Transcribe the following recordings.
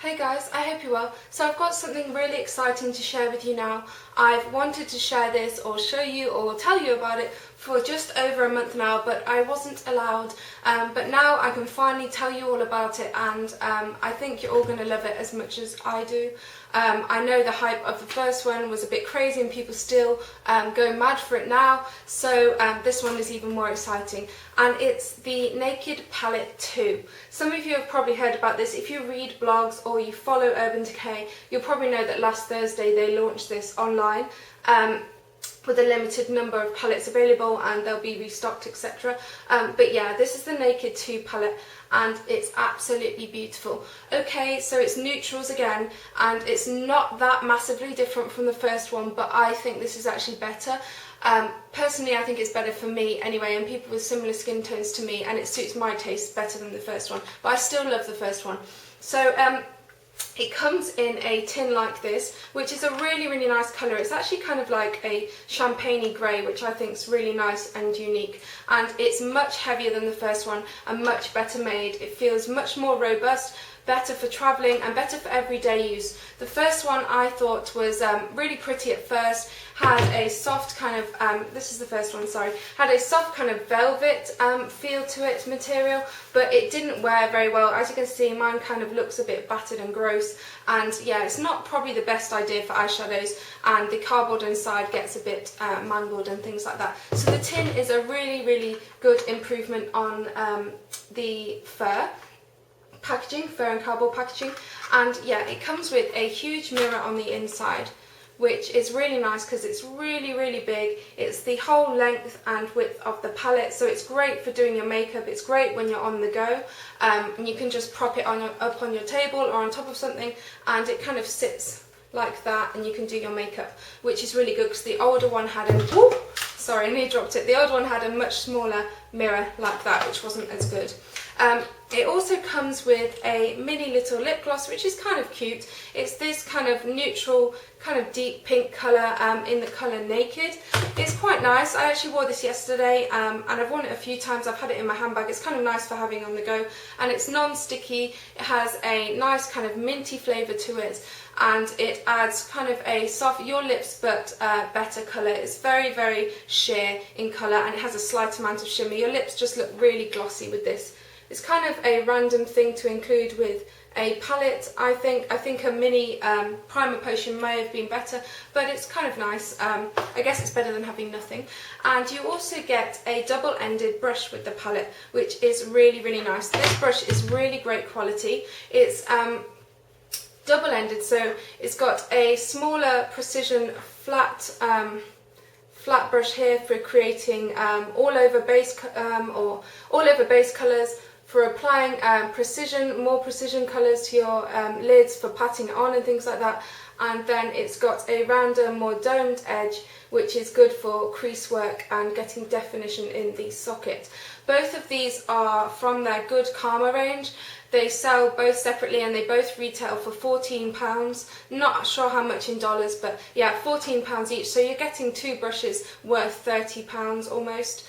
Hey guys, I hope you're well. So I've got something really exciting to share with you now. I've wanted to share this or show you or tell you about it for just over a month now, but I wasn't allowed. But now I can finally tell you all about it, and I think you're all going to love it as much as I do. I know the hype of the first one was a bit crazy and people still go mad for it now, so this one is even more exciting, and it's the Naked Palette 2. Some of you have probably heard about this. If you read blogs or you follow Urban Decay, you'll probably know that last Thursday they launched this online with a limited number of palettes available, and they'll be restocked, etc. But yeah, this is the Naked 2 palette, and it's absolutely beautiful. Okay, so it's neutrals again, and it's not that massively different from the first one, but I think this is actually better. Personally, I think it's better for me anyway, and people with similar skin tones to me, and it suits my taste better than the first one, but I still love the first one. So it comes in a tin like this, which is a really nice colour. It's actually kind of like a champagne-y grey, which I think is really nice and unique, and it's much heavier than the first one and much better made. It feels much more robust, better for travelling and better for everyday use. The first one I thought was really pretty at first, had a soft kind of, this is the first one, sorry, had a soft kind of velvet feel to it, material, but it didn't wear very well. As you can see, mine kind of looks a bit battered and gross, and yeah, it's not probably the best idea for eyeshadows, and the cardboard inside gets a bit mangled and things like that. So the tin is a really good improvement on the fur and cardboard packaging, and yeah, it comes with a huge mirror on the inside, which is really nice because it's really big. It's the whole length and width of the palette, so it's great for doing your makeup. It's great when you're on the go, and you can just prop it up on your table or on top of something, and it kind of sits like that, and you can do your makeup, which is really good because the older one had a sorry, I nearly dropped it. The old one had a much smaller mirror like that, which wasn't as good. It also comes with a mini little lip gloss, which is kind of cute. It's this kind of neutral, kind of deep pink colour in the colour Naked. It's quite nice. I actually wore this yesterday, and I've worn it a few times. I've had it in my handbag. It's kind of nice for having on the go, and it's non-sticky. It has a nice kind of minty flavour to it, and it adds kind of a soft, your lips but better colour. It's very sheer in colour, and it has a slight amount of shimmer. Your lips just look really glossy with this. It's kind of a random thing to include with a palette, I think. I think a mini primer potion may have been better, but it's kind of nice. I guess it's better than having nothing. And you also get a double-ended brush with the palette, which is really nice. This brush is really great quality. It's double-ended, so it's got a smaller precision flat brush here for creating all over base colours, for applying more precision colours to your lids, for patting it on and things like that. And then it's got a rounder, more domed edge, which is good for crease work and getting definition in the socket. Both of these are from their Good Karma range. They sell both separately, and they both retail for £14. Not sure how much in dollars, but yeah, £14 each. So you're getting two brushes worth £30 almost,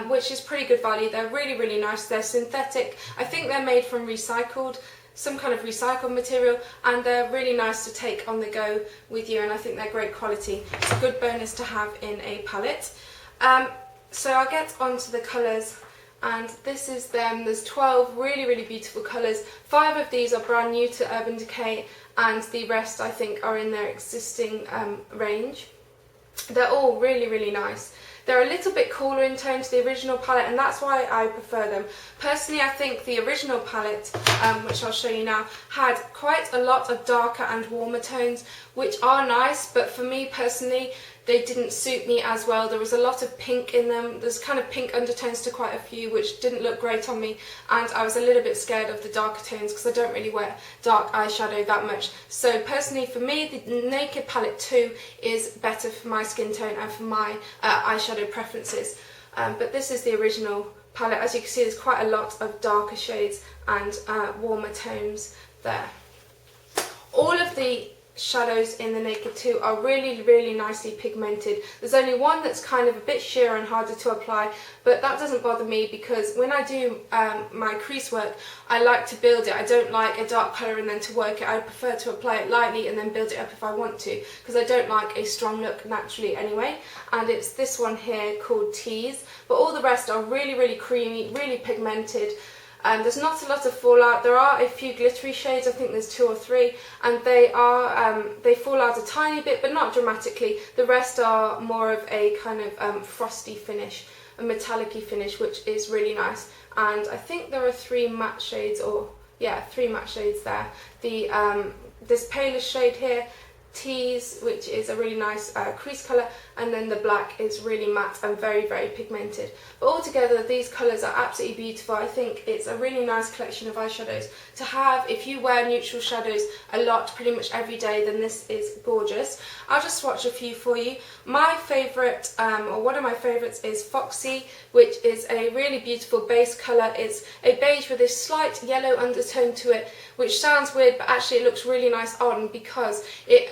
which is pretty good value. They're really nice. They're synthetic. I think they're made from some kind of recycled material, and they're really nice to take on the go with you, and I think they're great quality. It's a good bonus to have in a palette. So I'll get onto the colours. And this is them. There's 12 really beautiful colours. 5 of these are brand new to Urban Decay, and the rest I think are in their existing range. They're all really nice. They're a little bit cooler in tone to the original palette, and that's why I prefer them. Personally, I think the original palette, which I'll show you now, had quite a lot of darker and warmer tones, which are nice, but for me personally, they didn't suit me as well. There was a lot of pink in them. There's kind of pink undertones to quite a few, which didn't look great on me, and I was a little bit scared of the darker tones because I don't really wear dark eyeshadow that much. So personally for me, the Naked Palette 2 is better for my skin tone and for my eyeshadow preferences. But this is the original palette. As you can see, there's quite a lot of darker shades and warmer tones there. All of the shadows in the Naked 2 are really nicely pigmented. There's only one that's kind of a bit sheer and harder to apply, but that doesn't bother me because when I do my crease work, I like to build it. I don't like a dark colour and then to work it. I prefer to apply it lightly and then build it up if I want to, because I don't like a strong look naturally anyway. And it's this one here called Tease, but all the rest are really creamy, really pigmented. There's not a lot of fallout. There are a few glittery shades, I think there's 2 or 3, and they fall out a tiny bit, but not dramatically. The rest are more of a kind of frosty finish, a metallic-y finish, which is really nice. And I think there are 3 matte shades, or yeah, 3 matte shades there. This palest shade here, Tease, which is a really nice crease colour, and then the black is really matte and very pigmented. But altogether these colours are absolutely beautiful. I think it's a really nice collection of eyeshadows to have. If you wear neutral shadows a lot, pretty much every day, then this is gorgeous. I'll just swatch a few for you. My favourite, or one of my favourites, is Foxy, which is a really beautiful base colour. It's a beige with a slight yellow undertone to it, which sounds weird, but actually it looks really nice on because it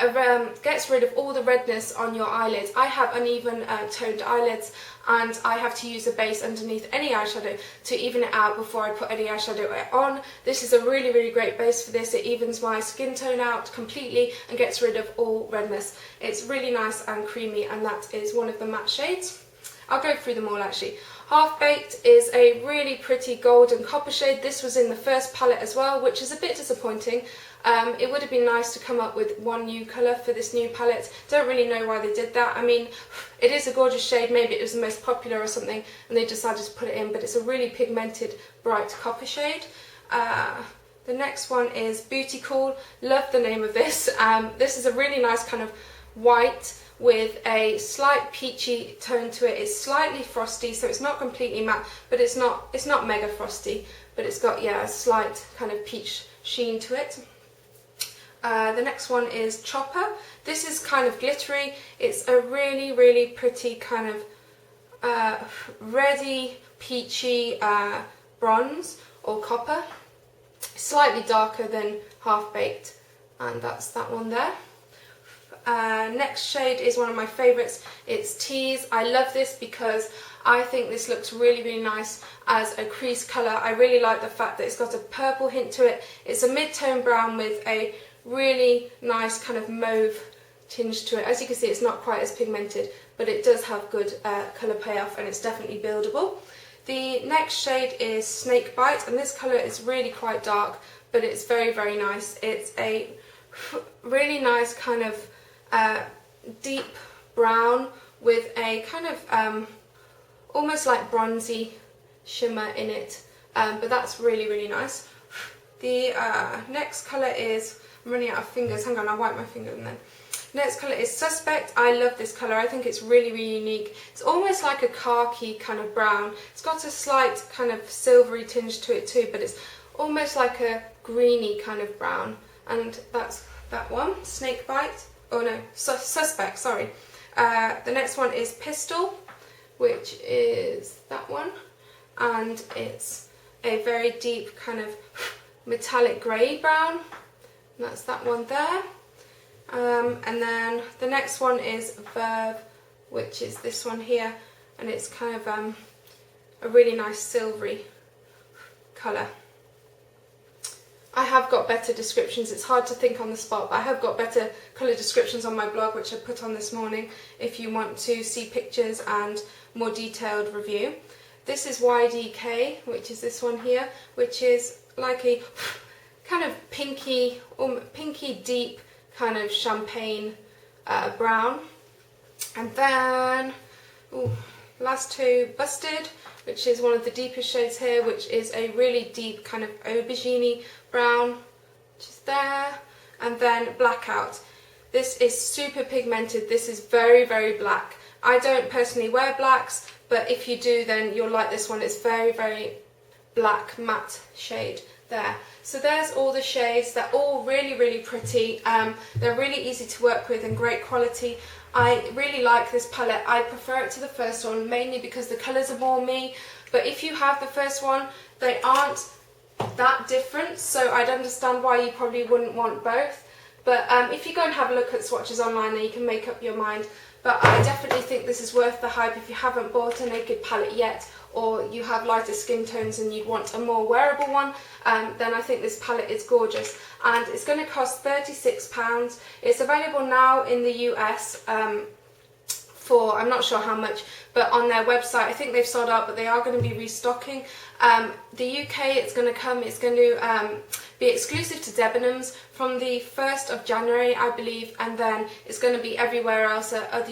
gets rid of all the redness on your eyelids. I have uneven toned eyelids, and I have to use a base underneath any eyeshadow to even it out before I put any eyeshadow on. This is a really great base for this. It evens my skin tone out completely and gets rid of all redness. It's really nice and creamy, and that is one of the matte shades. I'll go through them all actually. Half Baked is a really pretty golden copper shade. This was in the first palette as well, which is a bit disappointing. It would have been nice to come up with one new colour for this new palette. Don't really know why they did that. I mean, it is a gorgeous shade. Maybe it was the most popular or something and they decided to put it in, but it's a really pigmented, bright copper shade. The next one is Bootycall. Love the name of this. This is a really nice kind of white with a slight peachy tone to it. It's slightly frosty, so it's not completely matte, but it's not mega frosty, but it's got, yeah, a slight kind of peach sheen to it. The next one is Chopper. This is kind of glittery. It's a really pretty kind of reddy, peachy bronze or copper. Slightly darker than Half Baked, and that's that one there. Next shade is one of my favourites. It's Tease. I love this because I think this looks really nice as a crease colour. I really like the fact that it's got a purple hint to it. It's a mid-tone brown with a really nice kind of mauve tinge to it. As you can see, it's not quite as pigmented, but it does have good colour payoff, and it's definitely buildable. The next shade is Snakebite, and this colour is really quite dark, but it's very nice. It's a really nice kind of deep brown with a kind of almost like bronzy shimmer in it, but that's really nice. The next colour is, I'm running out of fingers, hang on, I'll wipe my finger and then. Next colour is Suspect. I love this colour. I think it's really unique. It's almost like a khaki kind of brown. It's got a slight kind of silvery tinge to it too, but it's almost like a greeny kind of brown. And that's that one, Snakebite. Oh no, Suspect, sorry. The next one is Pistol, which is that one. And it's a very deep kind of metallic grey brown. And that's that one there. And then the next one is Verve, which is this one here, and it's kind of a really nice silvery colour. I have got better descriptions. It's hard to think on the spot, but I have got better colour descriptions on my blog, which I put on this morning if you want to see pictures and more detailed review. This is YDK, which is this one here, which is like a kind of pinky deep kind of champagne brown. And then last two, Busted, which is one of the deepest shades here, which is a really deep kind of aubergine brown, which is there. And then Blackout. This is super pigmented. This is very black. I don't personally wear blacks, but if you do, then you'll like this one. It's very black matte shade there. So there's all the shades. They're all really pretty. They're really easy to work with and great quality. I really like this palette. I prefer it to the first one, mainly because the colours are more me. But if you have the first one, they aren't that different, so I'd understand why you probably wouldn't want both. But if you go and have a look at swatches online, then you can make up your mind. But I definitely think this is worth the hype. If you haven't bought a Naked palette yet, or you have lighter skin tones and you'd want a more wearable one, then I think this palette is gorgeous. And it's going to cost £36. It's available now in the US for, I'm not sure how much, but on their website I think they've sold out, but they are going to be restocking. The UK, it's going to be exclusive to Debenhams from the 1st of January, I believe, and then it's going to be everywhere else at other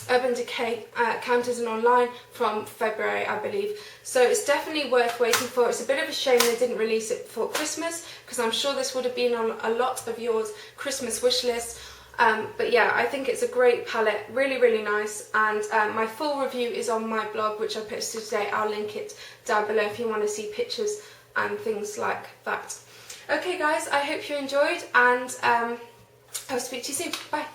Urban Decay counters and online from February, I believe. So it's definitely worth waiting for. It's a bit of a shame they didn't release it before Christmas, because I'm sure this would have been on a lot of yours Christmas wish list. But yeah, I think it's a great palette, really, really nice, and my full review is on my blog, which I posted today. I'll link it down below if you want to see pictures and things like that. Okay guys, I hope you enjoyed, and I'll speak to you soon. Bye.